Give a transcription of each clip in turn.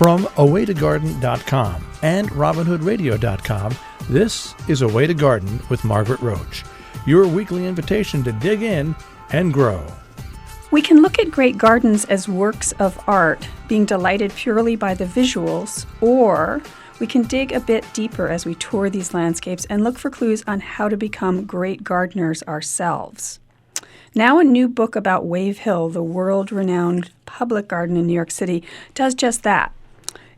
From awaytogarden.com and robinhoodradio.com, this is A Way to Garden with Margaret Roach, your weekly invitation to dig in and grow. We can look at great gardens as works of art, being delighted purely by the visuals, or we can dig a bit deeper as we tour these landscapes and look for clues on how to become great gardeners ourselves. Now a new book about Wave Hill, the world-renowned public garden in New York City, does just that.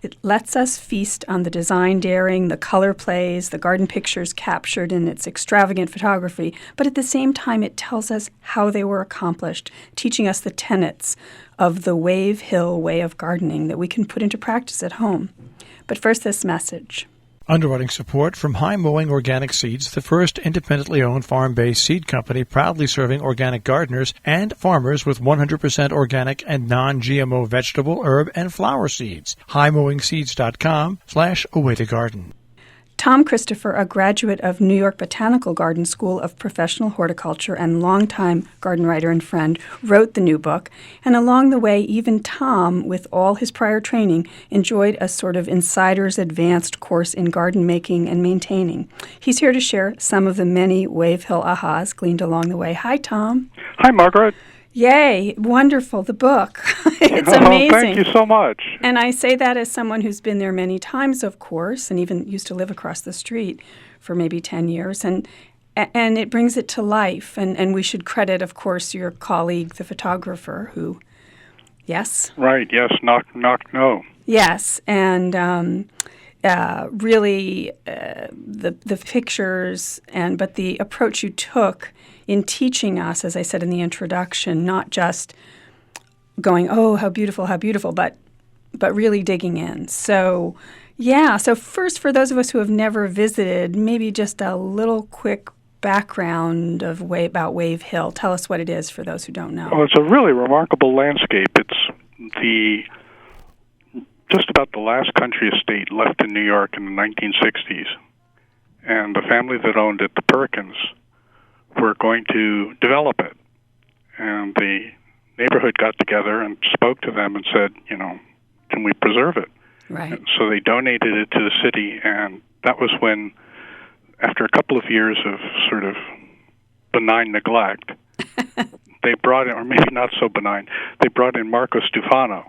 It lets us feast on the design daring, the color plays, the garden pictures captured in its extravagant photography, but at the same time it tells us how they were accomplished, teaching us the tenets of the Wave Hill way of gardening that we can put into practice at home. But first, this message. Underwriting support from High Mowing Organic Seeds, the first independently owned farm-based seed company proudly serving organic gardeners and farmers with 100% organic and non-GMO vegetable, herb, and flower seeds. highmowingseeds.com/awaytogarden. Tom Christopher, a graduate of New York Botanical Garden School of Professional Horticulture and longtime garden writer and friend, wrote the new book. And along the way, even Tom, with all his prior training, enjoyed a sort of insider's advanced course in garden making and maintaining. He's here to share some of the many Wave Hill ahas gleaned along the way. Hi, Tom. Hi, Margaret. Yay, wonderful, the book. It's amazing. Thank you so much. And I say that as someone who's been there many times, of course, and even used to live across the street for maybe 10 years. And it brings it to life. And we should credit, of course, your colleague, the photographer, who, yes? Right, yes, knock, no. Yes, and really the pictures, but the approach you took in teaching us, as I said in the introduction, not just going, oh, how beautiful, but really digging in. So, yeah. So first, for those of us who have never visited, maybe just a little quick background about Wave Hill. Tell us what it is for those who don't know. Well, it's a really remarkable landscape. It's just about the last country estate left in New York in the 1960s. And the family that owned it, the Perkins, were going to develop it. And the neighborhood got together and spoke to them and said, can we preserve it? Right. And so they donated it to the city, and that was when, after a couple of years of sort of benign neglect, they brought in, or maybe not so benign, they brought in Marco Stufano.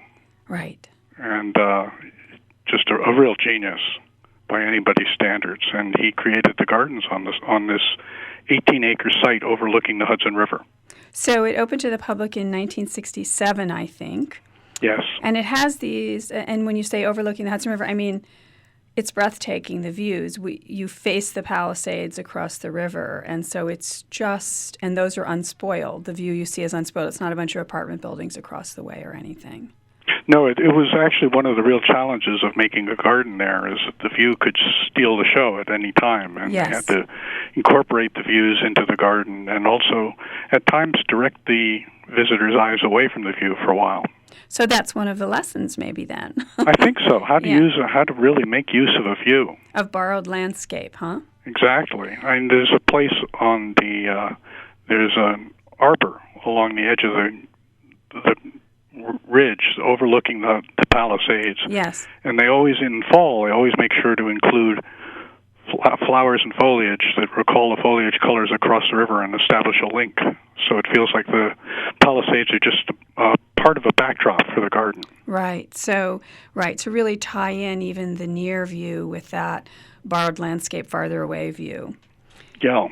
Right. And just a real genius by anybody's standards. And he created the gardens on this 18-acre site overlooking the Hudson River. So it opened to the public in 1967, I think. Yes. And it has these, and when you say overlooking the Hudson River, I mean, it's breathtaking, the views. You face the Palisades across the river, and so it's just, and those are unspoiled. The view you see is unspoiled. It's not a bunch of apartment buildings across the way or anything. No, it was actually one of the real challenges of making a garden there is that the view could steal the show at any time. And yes. They had to incorporate the views into the garden and also at times direct the visitor's eyes away from the view for a while. So that's one of the lessons maybe then. I think so. How to really make use of a view. Of borrowed landscape, huh? Exactly. I mean, there's a place on there's an arbor along the edge of the ridge overlooking the Palisades. Yes. And they always make sure to include flowers and foliage that recall the foliage colors across the river and establish a link. So it feels like the Palisades are just part of a backdrop for the garden. Right. So to really tie in even the near view with that borrowed landscape farther away view. Yeah.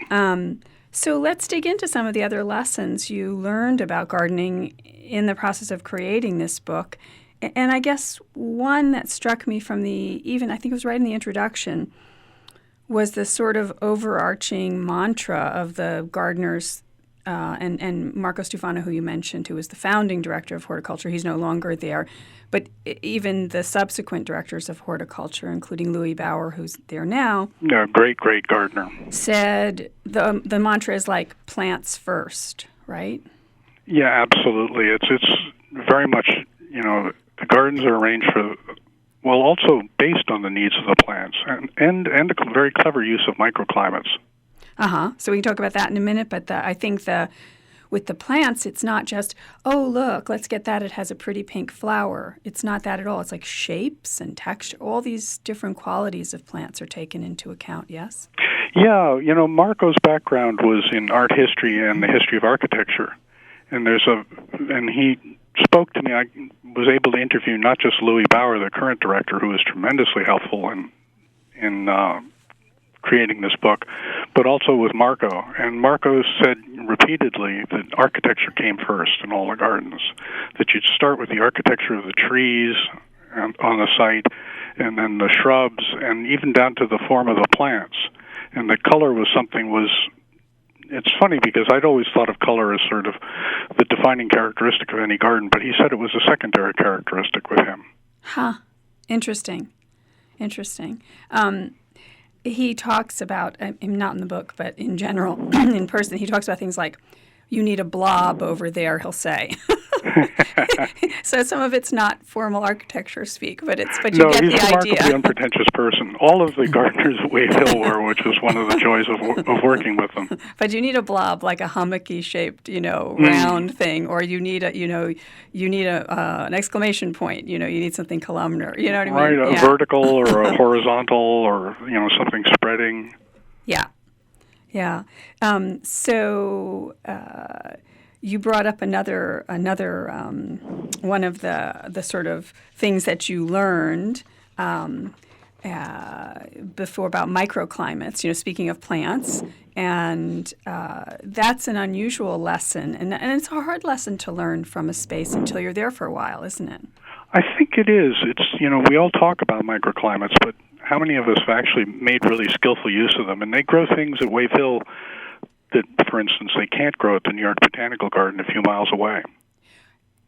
So let's dig into some of the other lessons you learned about gardening in the process of creating this book. And I guess one that struck me from I think it was right in the introduction, was the sort of overarching mantra of the gardeners, and Marco Stufano, who you mentioned, who was the founding director of Horticulture. He's no longer there. But even the subsequent directors of Horticulture, including Louis Bauer, who's there now, great gardener, said the mantra is like plants first, right? Yeah, absolutely. It's very much, the gardens are arranged for, well, also based on the needs of the plants and a very clever use of microclimates. So we can talk about that in a minute, but I think with the plants, it's not just, oh, look, let's get that. It has a pretty pink flower. It's not that at all. It's like shapes and texture. All these different qualities of plants are taken into account, yes? Yeah, Marco's background was in art history and the history of architecture. And he spoke to me. I was able to interview not just Louis Bauer, the current director, who was tremendously helpful in creating this book, but also with Marco. And Marco said repeatedly that architecture came first in all the gardens, that you'd start with the architecture of the trees on the site, and then the shrubs, and even down to the form of the plants. And the color it's funny because I'd always thought of color as sort of the defining characteristic of any garden, but he said it was a secondary characteristic with him. Huh. Interesting. He talks about, not in the book, but in general, in person, he talks about things like, you need a blob over there, he'll say. So some of it's not formal architecture speak, but you get the idea. No, he's a remarkably unpretentious person. All of the gardeners at Wave Hill were, which was one of the joys of working with them. But you need a blob, like a hummocky shaped, round thing, or you need an exclamation point. You need something columnar. You know what I mean? Right, a vertical or a horizontal, or something spreading. Yeah. So you brought up another one of the sort of things that you learned before about microclimates. Speaking of plants, and that's an unusual lesson, and it's a hard lesson to learn from a space until you're there for a while, isn't it? I think it is. It's we all talk about microclimates, but how many of us have actually made really skillful use of them? And they grow things at Wave Hill that, for instance, they can't grow at the New York Botanical Garden a few miles away.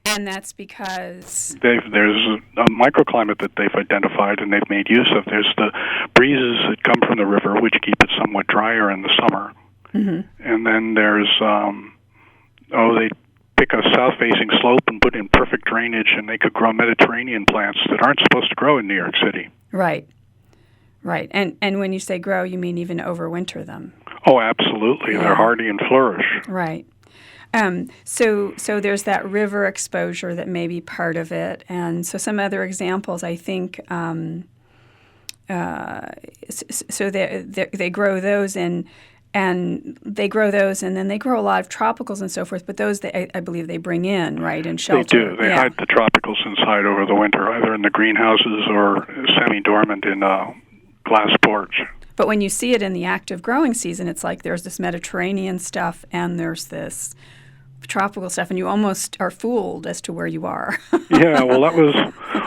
And that's because there's a microclimate that they've identified and they've made use of. There's the breezes that come from the river, which keep it somewhat drier in the summer. Mm-hmm. And then there's, they pick a south-facing slope and put in perfect drainage, and they could grow Mediterranean plants that aren't supposed to grow in New York City. Right. And when you say grow, you mean even overwinter them. Oh, absolutely. Yeah. They're hardy and flourish. Right. So there's that river exposure that may be part of it, and so some other examples, I think. So they grow those and they grow those, and then they grow a lot of tropicals and so forth. But those, I believe, they bring in, right, and shelter. They do. They hide the tropicals inside over the winter, either in the greenhouses or semi-dormant in a glass porch. But when you see it in the active growing season, it's like there's this Mediterranean stuff and there's this tropical stuff, and you almost are fooled as to where you are. Yeah, well, that was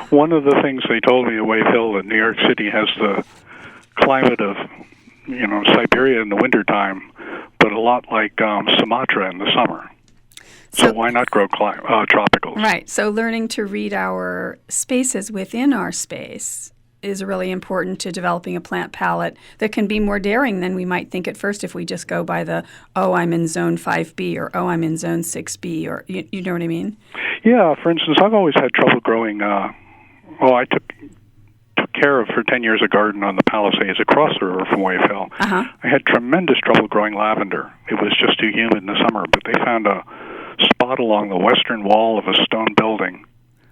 one of the things they told me at Wave Hill, that New York City has the climate of, Siberia in the wintertime, but a lot like Sumatra in the summer. So why not grow tropicals? Right. So learning to read our spaces within our space is really important to developing a plant palette that can be more daring than we might think at first if we just go by the, I'm in zone 5B, or I'm in zone 6B, or you know what I mean? Yeah, for instance, I've always had trouble growing, I took care of for 10 years a garden on the Palisades across the river from Wave Hill. Uh-huh. I had tremendous trouble growing lavender. It was just too humid in the summer, but they found a spot along the western wall of a stone building.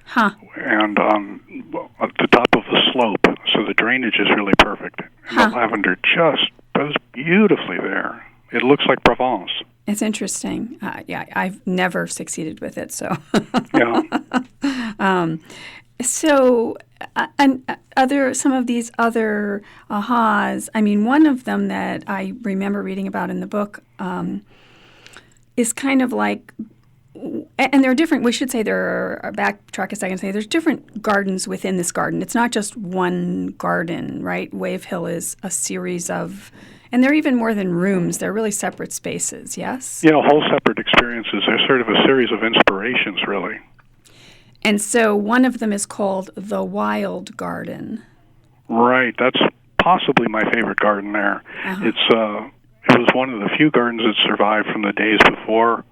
Huh. And at the top of the slope, so the drainage is really perfect. And the lavender just goes beautifully there. It looks like Provence. It's interesting. I've never succeeded with it, so. Yeah. Some of these other ahas, one of them that I remember reading about in the book is kind of like, and there are different, we should say backtrack a second and say there's different gardens within this garden. It's not just one garden, right? Wave Hill is a series of, and they're even more than rooms. They're really separate spaces, yes? Whole separate experiences. They're sort of a series of inspirations, really. And so one of them is called the Wild Garden. Right. That's possibly my favorite garden there. Uh-huh. It was one of the few gardens that survived from the days before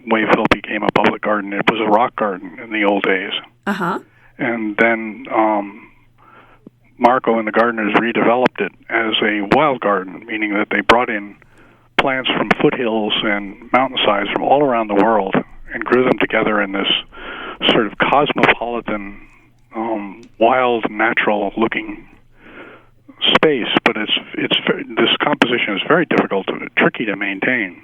Wave Hill became a public garden. It was a rock garden in the old days. Uh-huh. And then Marco and the gardeners redeveloped it as a wild garden, meaning that they brought in plants from foothills and mountainsides from all around the world and grew them together in this sort of cosmopolitan, wild, natural-looking space. But this composition is very difficult, tricky to maintain.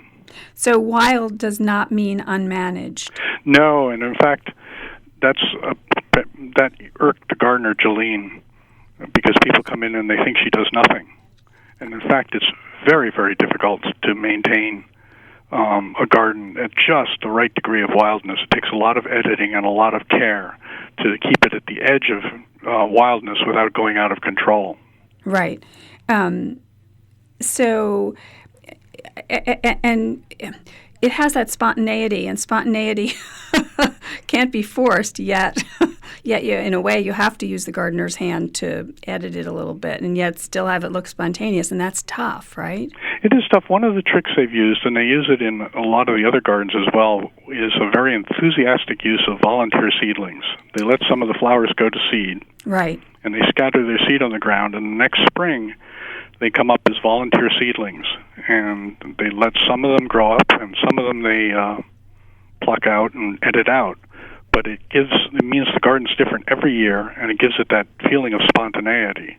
So wild does not mean unmanaged. No, and in fact, that irked the gardener Jolene, because people come in and they think she does nothing. And in fact, it's very, very difficult to maintain a garden at just the right degree of wildness. It takes a lot of editing and a lot of care to keep it at the edge of wildness without going out of control. Right. So, and it has that spontaneity, and spontaneity can't be forced yet. Yet, in a way, you have to use the gardener's hand to edit it a little bit, and yet still have it look spontaneous, and that's tough, right? It is tough. One of the tricks they've used, and they use it in a lot of the other gardens as well, is a very enthusiastic use of volunteer seedlings. They let some of the flowers go to seed, right, and they scatter their seed on the ground, and the next spring they come up as volunteer seedlings, and they let some of them grow up, and some of them they pluck out and edit out. But it means the garden's different every year, and it gives it that feeling of spontaneity.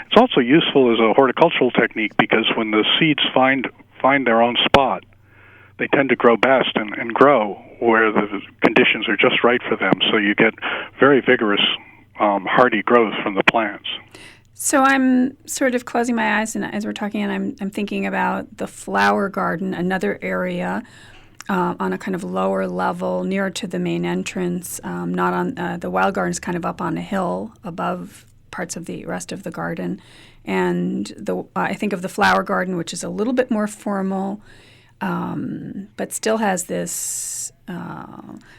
It's also useful as a horticultural technique because when the seeds find their own spot, they tend to grow best and grow where the conditions are just right for them. So you get very vigorous, hardy growth from the plants. So I'm sort of closing my eyes as we're talking, and I'm thinking about the flower garden, another area on a kind of lower level, nearer to the main entrance. Not on the wild garden is kind of up on a hill above parts of the rest of the garden, and I think of the flower garden, which is a little bit more formal, but still has this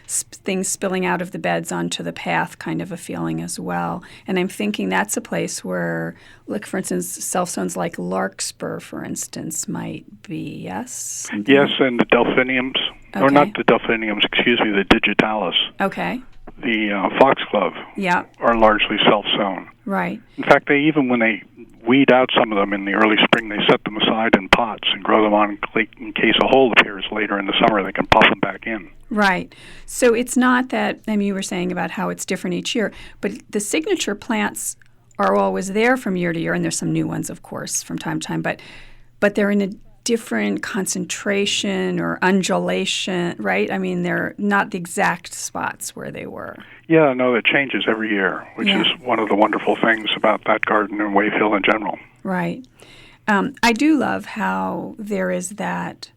things spilling out of the beds onto the path kind of a feeling as well. And I'm thinking that's a place where, like, for instance, self-sows like larkspur, for instance, might be, yes? Yes, and the delphiniums, or not the delphiniums, excuse me, the digitalis. Okay. The foxglove are largely self-sown. Right. In fact, when they weed out some of them in the early spring, they set them aside in pots and grow them on in case a hole appears later in the summer. They can pop them back in. Right. So it's not that, I mean, you were saying about how it's different each year, but the signature plants are always there from year to year, and there's some new ones, of course, from time to time, but they're in a different concentration or undulation, right? I mean, they're not the exact spots where they were. Yeah, no, it changes every year, which is one of the wonderful things about that garden and Wave Hill in general. Right. I do love how there is that,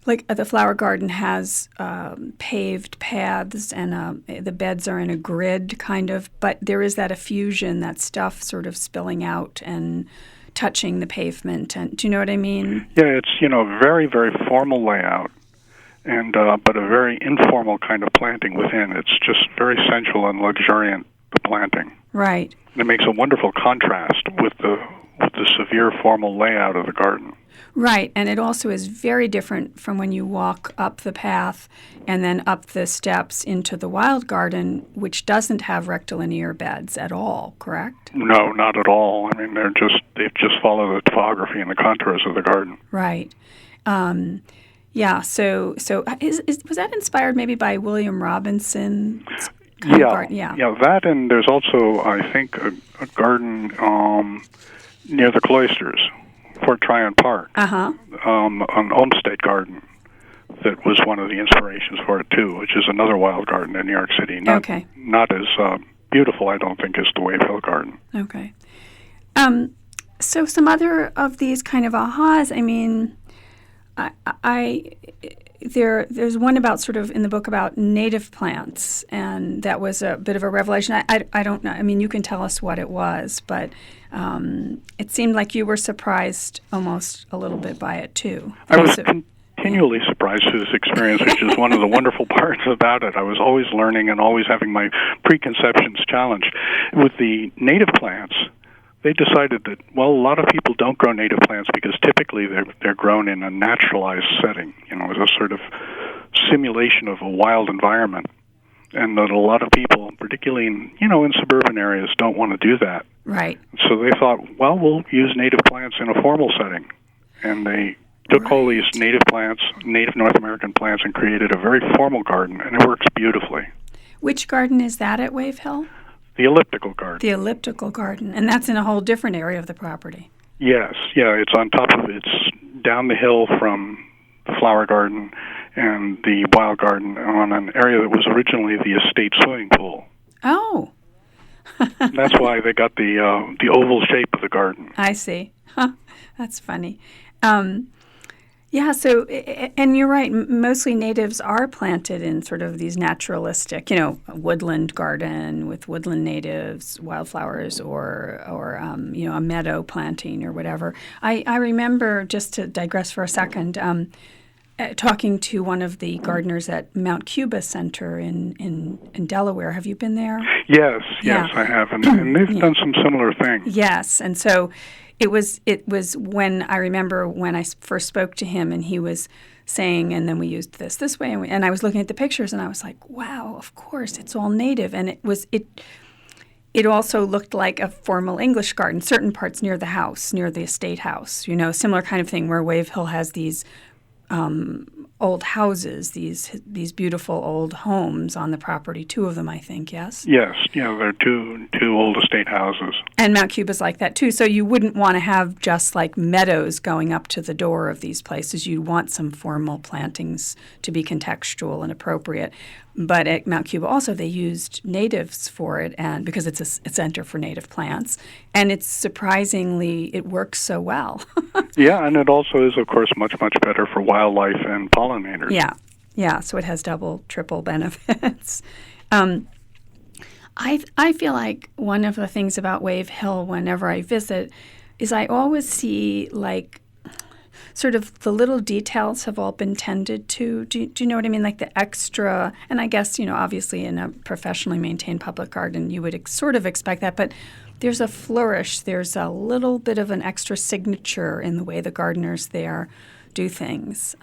like the flower garden has paved paths and the beds are in a grid kind of, but there is that effusion, that stuff sort of spilling out and touching the pavement. And do you know what I mean? Yeah, it's, very, very formal layout, and but a very informal kind of planting within. It's just very sensual and luxuriant, the planting. Right. And it makes a wonderful contrast with the severe formal layout of the garden. Right, and it also is very different from when you walk up the path and then up the steps into the wild garden, which doesn't have rectilinear beds at all, correct? No, not at all. I mean, they've just followed the topography and the contours of the garden. Right. Yeah, so was that inspired maybe by William Robinson? Yeah, that, and there's also, I think, a garden near the cloisters, Fort Tryon Park, an Olmsted garden that was one of the inspirations for it too, which is another wild garden in New York City. Not as beautiful, I don't think, as the Wave Hill garden. Okay. So some other of these kind of ahas, I mean, there's one about sort of in the book about native plants, and that was a bit of a revelation. I don't know. I mean, you can tell us what it was, but it seemed like you were surprised almost a little bit by it too. I was continually surprised through this experience, which is one of the wonderful parts about it. I was always learning and always having my preconceptions challenged. With the native plants, they decided that, well, a lot of people don't grow native plants because typically they're grown in a naturalized setting, as a sort of simulation of a wild environment, and that a lot of people, particularly in suburban areas, don't want to do that. Right. So they thought, well, we'll use native plants in a formal setting, and they took all these native plants, native North American plants, and created a very formal garden, and it works beautifully. Which garden is that at Wave Hill? The elliptical garden. The elliptical garden, and that's in a whole different area of the property. Yes, yeah, it's on top of it. It's down the hill from the flower garden and the wild garden on an area that was originally the estate swimming pool. Oh. That's why they got the oval shape of the garden. I see. Huh. That's funny. Yeah, so, and you're right, mostly natives are planted in sort of these naturalistic, a woodland garden with woodland natives, wildflowers, or a meadow planting or whatever. I remember, just to digress for a second, talking to one of the gardeners at Mount Cuba Center in Delaware. Have you been there? Yes, I have, and they've done some similar things. Yes, and so it was when I remember when I first spoke to him, and he was saying, and then we used this way, and I was looking at the pictures, and I was like, wow, of course, it's all native, and it also looked like a formal English garden, certain parts near the house, near the estate house, similar kind of thing where Wave Hill has these old houses, these beautiful old homes on the property. 2 of them, I think. Yes. Yes. They're two old estate houses. And Mount Cuba's like that too. So you wouldn't want to have just like meadows going up to the door of these places. You'd want some formal plantings to be contextual and appropriate. But at Mount Cuba also they used natives for it, and because it's a center for native plants, and it works so well. Yeah, and it also is, of course, much better for wildlife and pollinators. Yeah. So it has double, triple benefits. I feel like one of the things about Wave Hill whenever I visit is I always see like sort of the little details have all been tended to. Do you know what I mean? Like the extra, and I guess, obviously in a professionally maintained public garden, you would sort of expect that, but there's a flourish, there's a little bit of an extra signature in the way the gardeners there do things.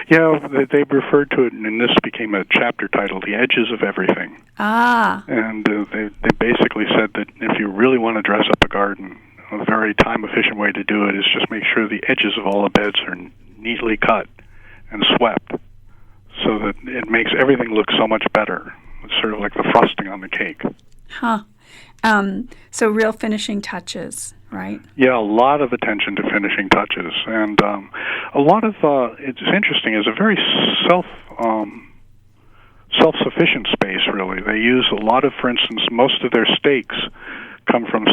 Yeah, they referred to it, and this became a chapter titled The Edges of Everything. And they basically said that if you really want to dress up a garden, a very time-efficient way to do it is just make sure the edges of all the beds are neatly cut and swept so that it makes everything look so much better. It's sort of like the frosting on the cake. So real finishing touches, right? Yeah, a lot of attention to finishing touches. And a lot of, it's interesting, it's a very self-sufficient space, really. They use a lot of, for instance, most of their stakes come from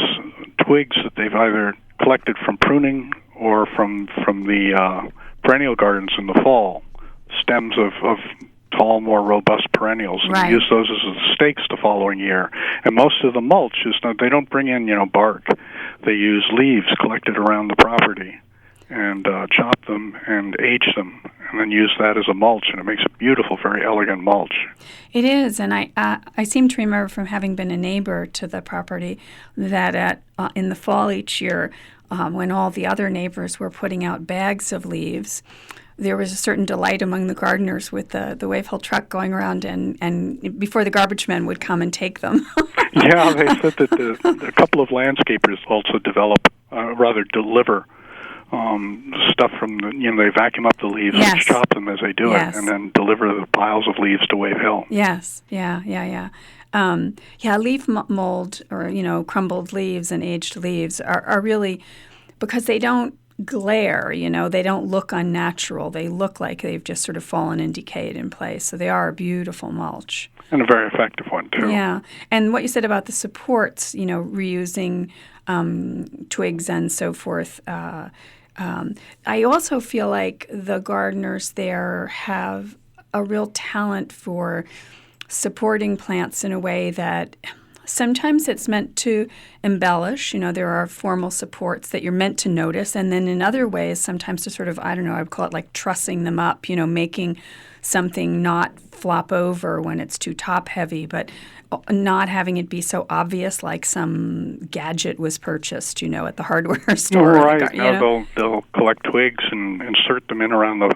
twigs that they've either collected from pruning or from the perennial gardens in the fall, stems of tall, more robust perennials, and right. Use those as the stakes the following year. And most of the mulch is they don't bring in bark. They use leaves collected around the property and chop them and age them, and then use that as a mulch, and it makes a beautiful, very elegant mulch. It is, and I seem to remember from having been a neighbor to the property that in the fall each year, when all the other neighbors were putting out bags of leaves, there was a certain delight among the gardeners with the Wave Hill truck going around, and before the garbage men would come and take them. Yeah, they said that a couple of landscapers also deliver stuff from they vacuum up the leaves, yes. and chop them as they do yes. it, and then deliver the piles of leaves to Wave Hill. Yes, yeah. Leaf mold or crumbled leaves and aged leaves are really, because they don't glare, they don't look unnatural. They look like they've just sort of fallen and decayed in place. So they are a beautiful mulch. And a very effective one, too. Yeah. And what you said about the supports, reusing twigs and so forth. I also feel like the gardeners there have a real talent for supporting plants in a way that sometimes it's meant to embellish. There are formal supports that you're meant to notice. And then in other ways, sometimes to sort of, I would call it like trussing them up, making something not flop over when it's too top heavy, but not having it be so obvious like some gadget was purchased, at the hardware store. Right. They'll collect twigs and insert them in around the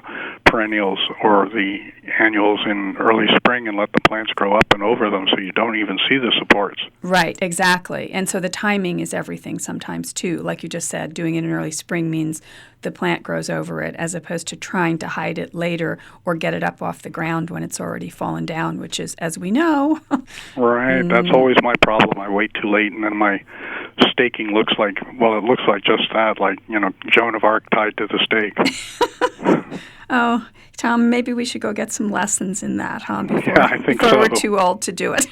perennials or the annuals in early spring and let the plants grow up and over them so you don't even see the supports. Right, exactly. And so the timing is everything sometimes too. Like you just said, doing it in early spring means the plant grows over it as opposed to trying to hide it later or get it up off the ground when it's already fallen down, which is, as we know. Right, that's always my problem. I wait too late and then my staking looks like, well, it looks like just that, like, Joan of Arc tied to the stake. Oh, Tom, maybe we should go get some lessons in that, huh? Before, yeah, I think before so. we're too old to do it.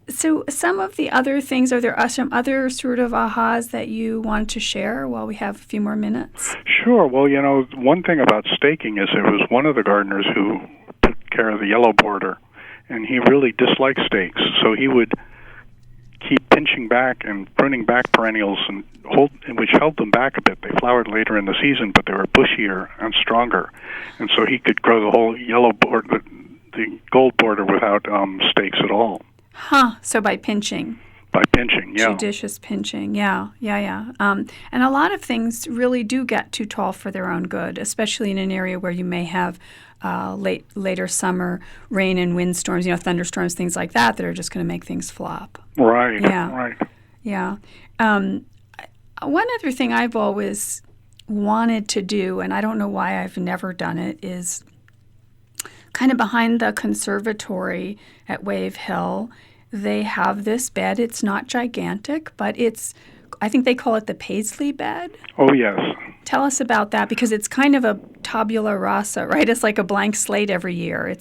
So some of the other things, are there some other sort of ahas that you want to share while we have a few more minutes? Sure. Well, one thing about staking is there was one of the gardeners who took care of the yellow border, and he really disliked stakes, so he would keep pinching back and pruning back perennials which held them back a bit. They flowered later in the season, but they were bushier and stronger, and so he could grow the whole yellow border, the gold border, without stakes at all. Huh. So by pinching. By pinching, yeah. Judicious pinching, yeah. And a lot of things really do get too tall for their own good, especially in an area where you may have later summer rain and windstorms, thunderstorms, things like that are just going to make things flop. Right, yeah. right. Yeah. One other thing I've always wanted to do, and I don't know why I've never done it, is kind of behind the conservatory at Wave Hill. They have this bed. It's not gigantic, but I think they call it the Paisley Bed. Oh, yes. Tell us about that, because it's kind of a tabula rasa, right? It's like a blank slate every year.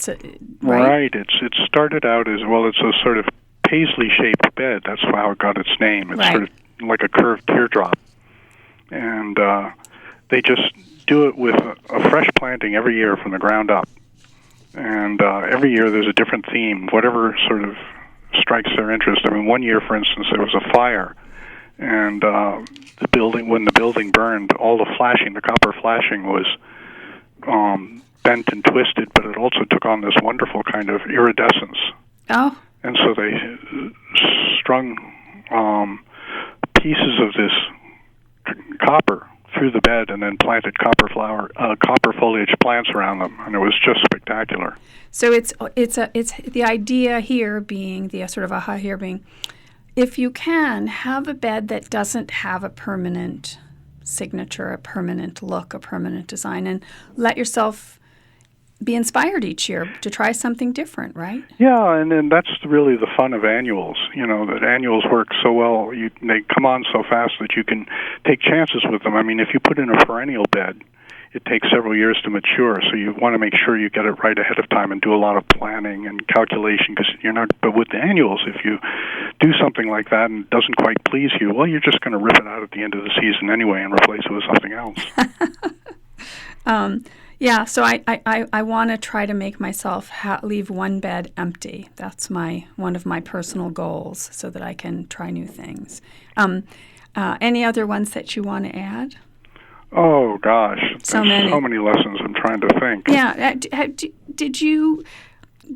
Right? It started out as, well, it's a sort of Paisley-shaped bed. That's how it got its name. It's sort of like a curved teardrop. And they just do it with a fresh planting every year from the ground up. And every year there's a different theme, whatever sort of strikes their interest. I mean, one year, for instance, there was a fire, and when the building burned, all the copper flashing was bent and twisted, but it also took on this wonderful kind of iridescence. Oh. And so they strung pieces of this copper through the bed and then planted copper foliage plants around them, and it was just spectacular. So it's the idea here being, the sort of aha here being, if you can have a bed that doesn't have a permanent signature, a permanent look, a permanent design, and let yourself be inspired each year to try something different, right? Yeah, and then that's really the fun of annuals. That annuals work so well. They come on so fast that you can take chances with them. I mean, if you put in a perennial bed, it takes several years to mature, so you want to make sure you get it right ahead of time and do a lot of planning and calculation, because but with the annuals, if you do something like that and it doesn't quite please you, well, you're just going to rip it out at the end of the season anyway and replace it with something else. Yeah, so I want to try to make myself leave one bed empty. That's one of my personal goals, so that I can try new things. Any other ones that you want to add? Oh, gosh. So many lessons. I'm trying to think. Yeah. Did you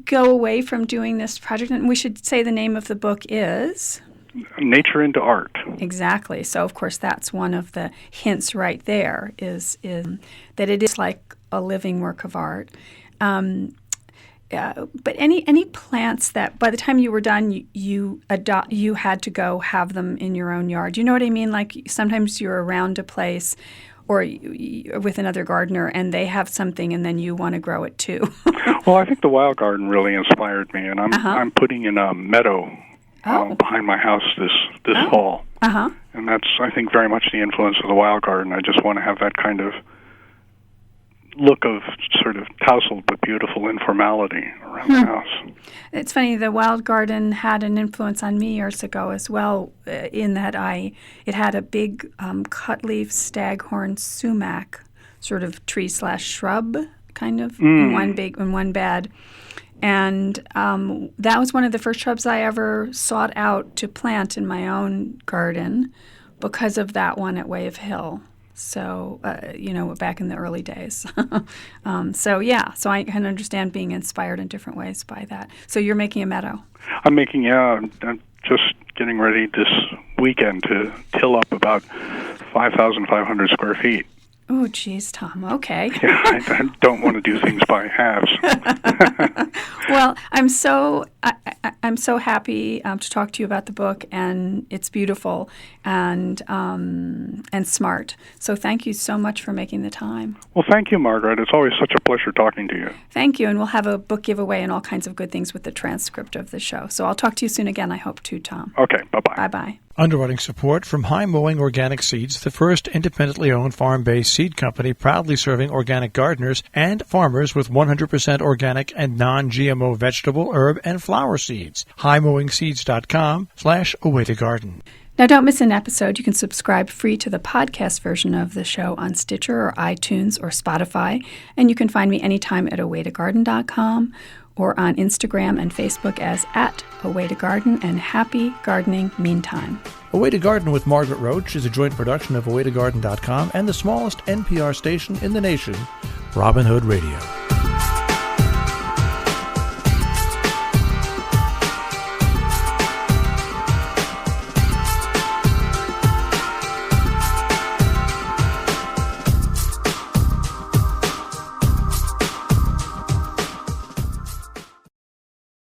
go away from doing this project? And we should say the name of the book is? Nature into Art. Exactly. So, of course, that's one of the hints right there, is that it is like a living work of art. But any plants that by the time you were done, you had to go have them in your own yard. You know what I mean? Like sometimes you're around a place or with another gardener and they have something and then you want to grow it too. Well, I think the wild garden really inspired me, and I'm putting in a meadow behind my house this fall. And that's, I think, very much the influence of the wild garden. I just want to have that kind of look of sort of tousled but beautiful informality around the house. It's funny, the wild garden had an influence on me years ago as well, in that it had a big cut-leaf staghorn sumac sort of tree/shrub kind of in one bed. And that was one of the first shrubs I ever sought out to plant in my own garden because of that one at Wave Hill. So, back in the early days. So I can understand being inspired in different ways by that. So you're making a meadow. I'm just getting ready this weekend to till up about 5,500 square feet. Oh, geez, Tom. Okay. Yeah, I don't want to do things by halves. Well, I'm so happy to talk to you about the book, and it's beautiful and smart. So thank you so much for making the time. Well, thank you, Margaret. It's always such a pleasure talking to you. Thank you, and we'll have a book giveaway and all kinds of good things with the transcript of the show. So I'll talk to you soon again, I hope, too, Tom. Okay, bye-bye. Bye-bye. Underwriting support from High Mowing Organic Seeds, the first independently owned farm-based seed company proudly serving organic gardeners and farmers with 100% organic and non-GMO vegetable, herb, and flower seeds. HighMowingSeeds.com/awaytogarden. Now, don't miss an episode. You can subscribe free to the podcast version of the show on Stitcher or iTunes or Spotify, and you can find me anytime at awaytogarden.com or on Instagram and Facebook as @awaytogarden, and happy gardening meantime. Away to Garden with Margaret Roach is a joint production of awaytogarden.com and the smallest NPR station in the nation, Robin Hood Radio.